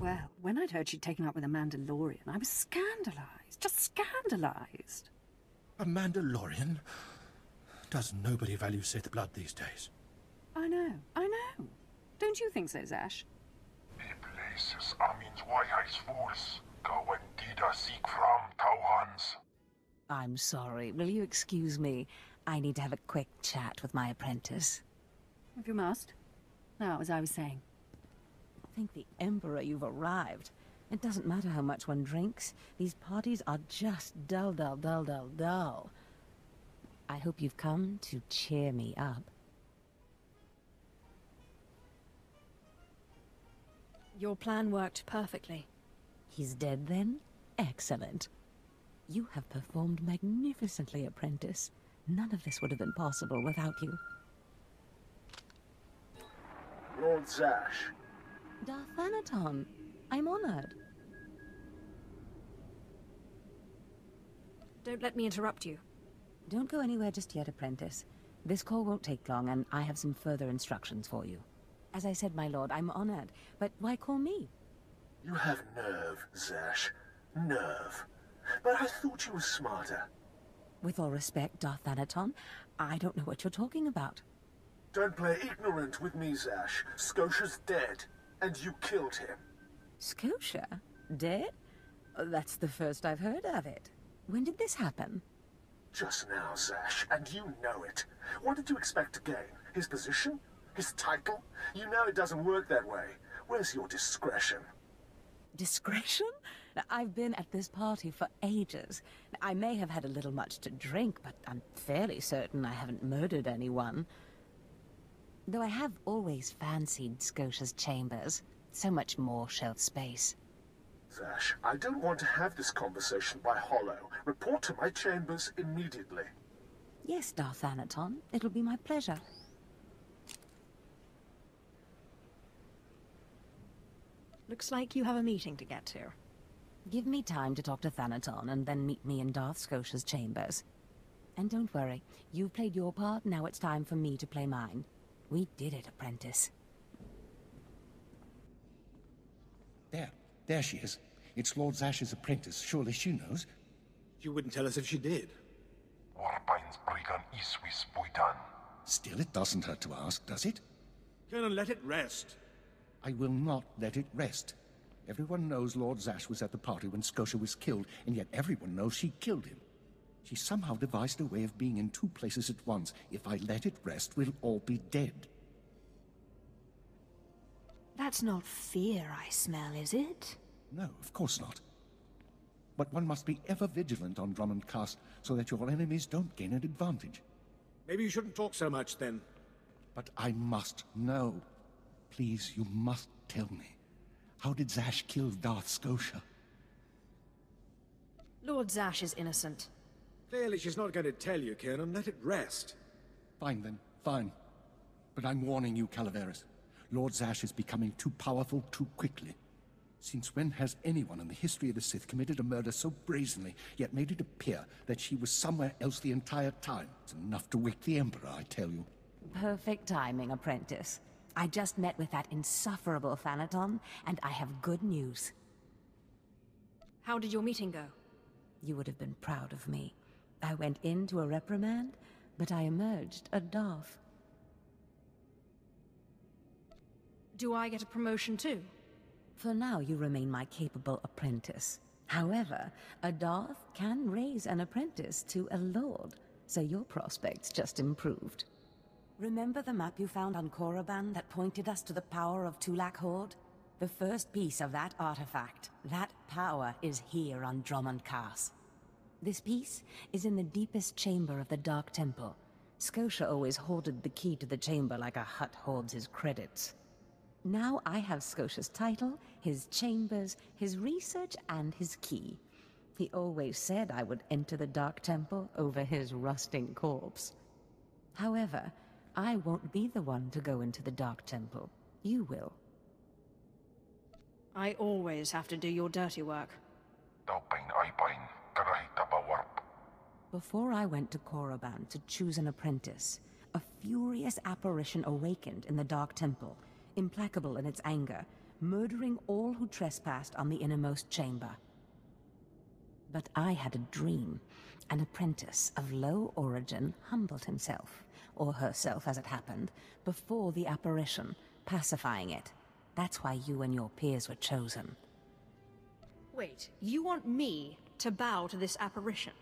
Well, when I'd heard she'd taken up with a Mandalorian, I was scandalized. Just scandalized. A Mandalorian? Does nobody value Sith blood these days? I know. Don't you think so, Zash? Places Amin's White's force. Go and dida seek from Tauhans. I'm sorry. Will you excuse me? I need to have a quick chat with my apprentice. If you must. Now, as I was saying. Thank the Emperor you've arrived. It doesn't matter how much one drinks. These parties are just dull, dull, dull, dull, dull. I hope you've come to cheer me up. Your plan worked perfectly. He's dead then? Excellent. You have performed magnificently, apprentice. None of this would have been possible without you. Lord Zash. Darth Anaton, I'm honored. Don't let me interrupt you. Don't go anywhere just yet, apprentice. This call won't take long, and I have some further instructions for you. As I said, my lord, I'm honored, but why call me? You have nerve, Zash. Nerve. But I thought you were smarter. With all respect, Darth Anaton, I don't know what you're talking about. Don't play ignorant with me, Zash. Skotia's dead, and you killed him. Skotia? Dead? That's the first I've heard of it. When did this happen? Just now, Zash, and you know it. What did you expect to gain? His position? His title? You know it doesn't work that way. Where's your discretion? Discretion? I've been at this party for ages. I may have had a little much to drink, but I'm fairly certain I haven't murdered anyone. Though I have always fancied Skotia's chambers. So much more shelf space. Zash, I don't want to have this conversation by hollow. Report to my chambers immediately. Yes, Darth Anaton. It'll be my pleasure. Looks like you have a meeting to get to. Give me time to talk to Thanaton, and then meet me in Darth Skotia's chambers. And don't worry, you've played your part, now it's time for me to play mine. We did it, apprentice. There she is. It's Lord Zash's apprentice. Surely she knows. You wouldn't tell us if she did. Warpines Brigan Iswis Buitan. Still, it doesn't hurt to ask, does it? Colonel, let it rest. I will not let it rest. Everyone knows Lord Zash was at the party when Skotia was killed, and yet everyone knows she killed him. She somehow devised a way of being in two places at once. If I let it rest, we'll all be dead. That's not fear I smell, is it? No, of course not. But one must be ever vigilant on Dromund Kaas, so that your enemies don't gain an advantage. Maybe you shouldn't talk so much, then. But I must know. Please, you must tell me. How did Zash kill Darth Skotia? Lord Zash is innocent. Clearly she's not going to tell you, Colonel. Let it rest. Fine, then. Fine. But I'm warning you, Calaveras. Lord Zash is becoming too powerful too quickly. Since when has anyone in the history of the Sith committed a murder so brazenly, yet made it appear that she was somewhere else the entire time? It's enough to wake the Emperor, I tell you. Perfect timing, apprentice. I just met with that insufferable Thanaton, and I have good news. How did your meeting go? You would have been proud of me. I went into a reprimand, but I emerged a Darth. Do I get a promotion too? For now, you remain my capable apprentice. However, a Darth can raise an apprentice to a Lord, so your prospects just improved. Remember the map you found on Korriban that pointed us to the power of Tulak Horde? The first piece of that artifact, that power, is here on Dromund Kaas. This piece is in the deepest chamber of the Dark Temple. Skotia always hoarded the key to the chamber like a Hutt hoards his credits. Now I have Skotia's title, his chambers, his research, and his key. He always said I would enter the Dark Temple over his rusting corpse. However, I won't be the one to go into the Dark Temple. You will. I always have to do your dirty work. Before I went to Korriban to choose an apprentice, a furious apparition awakened in the Dark Temple. Implacable in its anger, murdering all who trespassed on the innermost chamber. But I had a dream. An apprentice of low origin humbled himself, or herself as it happened, before the apparition, pacifying it. That's why you and your peers were chosen. Wait, you want me to bow to this apparition?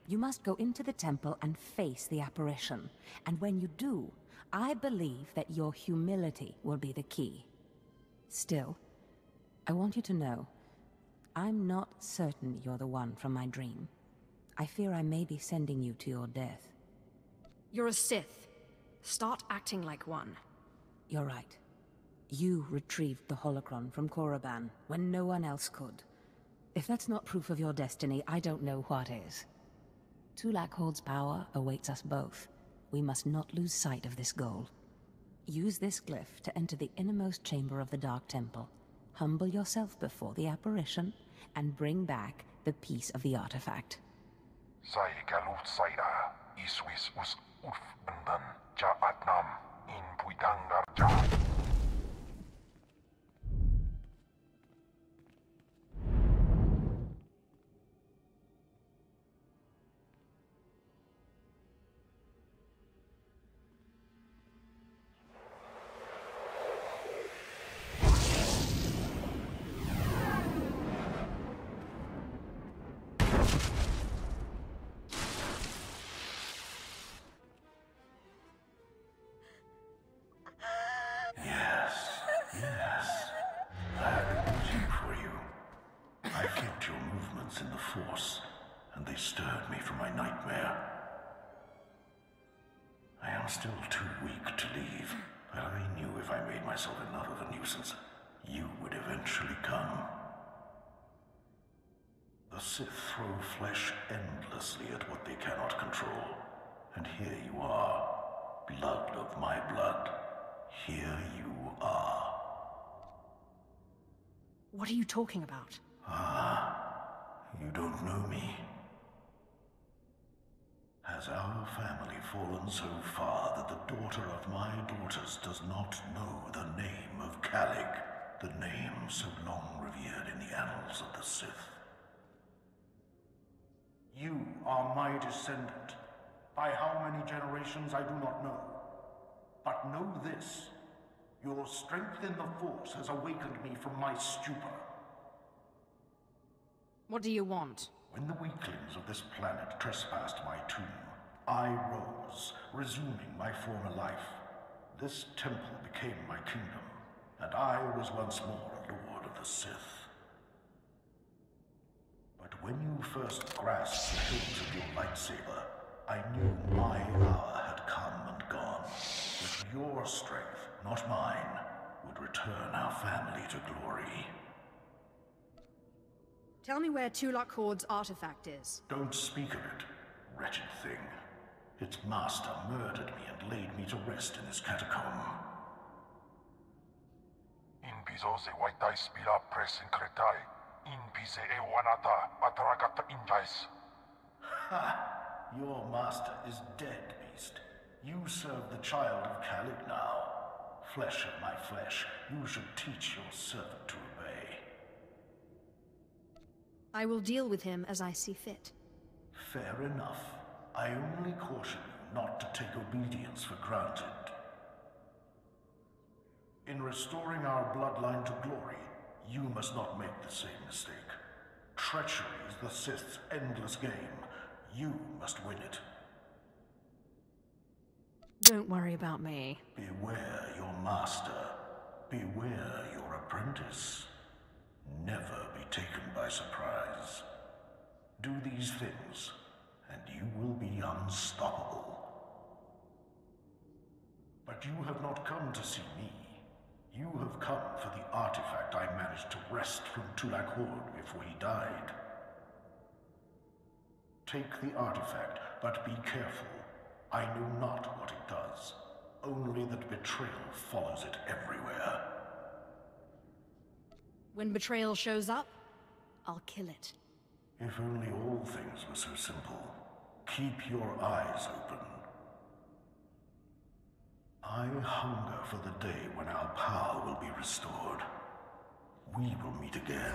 You must go into the temple and face the apparition. And when you do, I believe that your humility will be the key. Still, I want you to know, I'm not certain you're the one from my dream. I fear I may be sending you to your death. You're a Sith. Start acting like one. You're right. You retrieved the holocron from Korriban when no one else could. If that's not proof of your destiny, I don't know what is. Tulak Horde's power awaits us both. We must not lose sight of this goal. Use this glyph to enter the innermost chamber of the Dark Temple. Humble yourself before the apparition, and bring back the piece of the artifact. Sai galut saira, iswis us uf bandan, ja atnam, in puidangar ja. In the Force, and they stirred me from my nightmare. I am still too weak to leave, but I knew if I made myself enough of a nuisance, you would eventually come. The Sith throw flesh endlessly at what they cannot control, and here you are, blood of my blood. Here you are. What are you talking about? You don't know me. Has our family fallen so far that the daughter of my daughters does not know the name of Kalig, the name so long revered in the annals of the Sith? You are my descendant. By how many generations I do not know. But know this, your strength in the Force has awakened me from my stupor. What do you want? When the weaklings of this planet trespassed my tomb, I rose, resuming my former life. This temple became my kingdom, and I was once more a Lord of the Sith. But when you first grasped the hilt of your lightsaber, I knew my hour had come and gone. That your strength, not mine, would return our family to glory. Tell me where Tulak Horde's artifact is. Don't speak of it, wretched thing. Its master murdered me and laid me to rest in this catacomb. In bizose waitai spira presincretai, in pise e wanata atragata injais. Ha! Your master is dead, beast. You serve the child of Kalig now. Flesh of my flesh, you should teach your servant to obey. I will deal with him as I see fit. Fair enough. I only caution you not to take obedience for granted. In restoring our bloodline to glory, you must not make the same mistake. Treachery is the Sith's endless game. You must win it. Don't worry about me. Beware your master. Beware your apprentice. Never be taken by surprise. Do these things, and you will be unstoppable. But you have not come to see me. You have come for the artifact I managed to wrest from Tulak Horde before he died. Take the artifact, but be careful. I know not what it does, only that betrayal follows it everywhere. When betrayal shows up, I'll kill it. If only all things were so simple. Keep your eyes open. I hunger for the day when our power will be restored. We will meet again.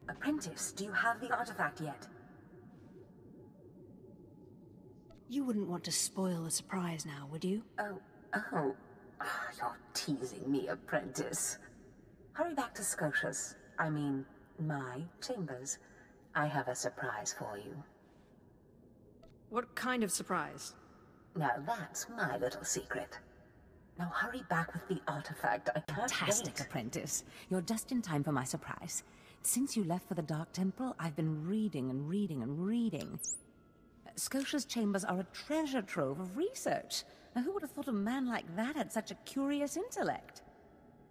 Apprentice, do you have the artifact yet? You wouldn't want to spoil the surprise now, would you? Oh. You're teasing me, Apprentice. Hurry back to Scotia's. I mean, my chambers. I have a surprise for you. What kind of surprise? Now that's my little secret. Now hurry back with the artifact. I can't Fantastic, wait. Apprentice. You're just in time for my surprise. Since you left for the Dark Temple, I've been reading and reading and reading. Scotia's chambers are a treasure trove of research. Now, who would have thought a man like that had such a curious intellect?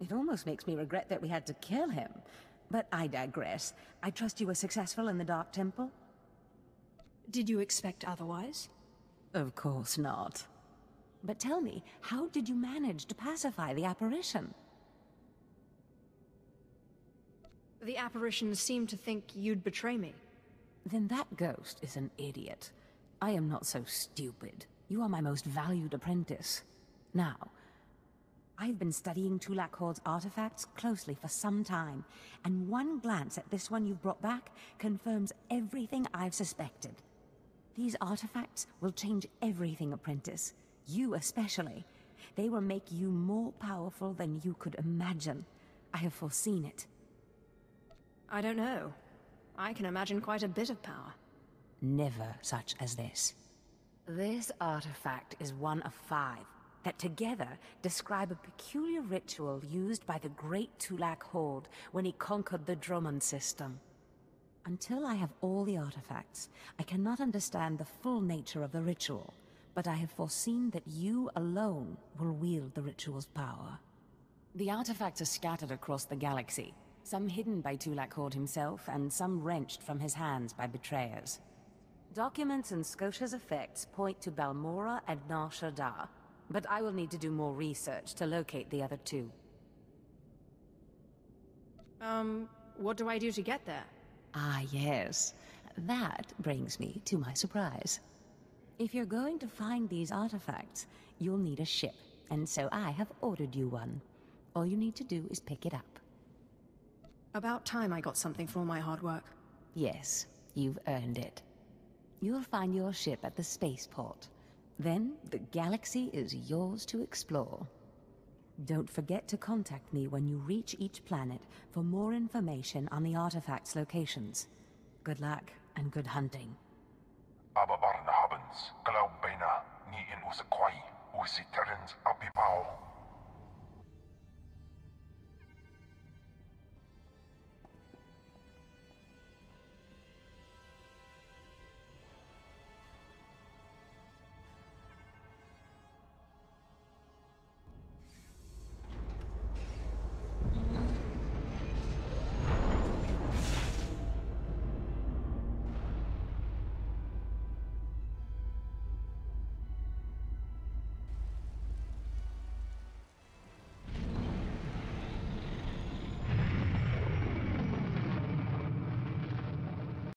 It almost makes me regret that we had to kill him. But I digress. I trust you were successful in the Dark Temple? Did you expect otherwise? Of course not. But tell me, how did you manage to pacify the apparition? The apparition seemed to think you'd betray me. Then that ghost is an idiot. I am not so stupid. You are my most valued apprentice. Now, I've been studying Tulak Horde's artifacts closely for some time, and one glance at this one you've brought back confirms everything I've suspected. These artifacts will change everything, Apprentice. You especially. They will make you more powerful than you could imagine. I have foreseen it. I don't know. I can imagine quite a bit of power. Never such as this. This artifact is one of 5 that together describe a peculiar ritual used by the great Tulak Horde when he conquered the Dromund system. Until I have all the artifacts, I cannot understand the full nature of the ritual, but I have foreseen that you alone will wield the ritual's power. The artifacts are scattered across the galaxy, some hidden by Tulak Horde himself, and some wrenched from his hands by betrayers. Documents and Scotia's effects point to Balmora and Nar Shaddaa, but I will need to do more research to locate the other 2. What do I do to get there? Ah, yes. That brings me to my surprise. If you're going to find these artifacts, you'll need a ship, and so I have ordered you one. All you need to do is pick it up. About time I got something for all my hard work. Yes, you've earned it. You'll find your ship at the spaceport. Then, the galaxy is yours to explore. Don't forget to contact me when you reach each planet for more information on the artifacts' locations. Good luck, and good hunting. Ababarna Habans, Glaubena, ni in Usaquai, Usiterens Apipao.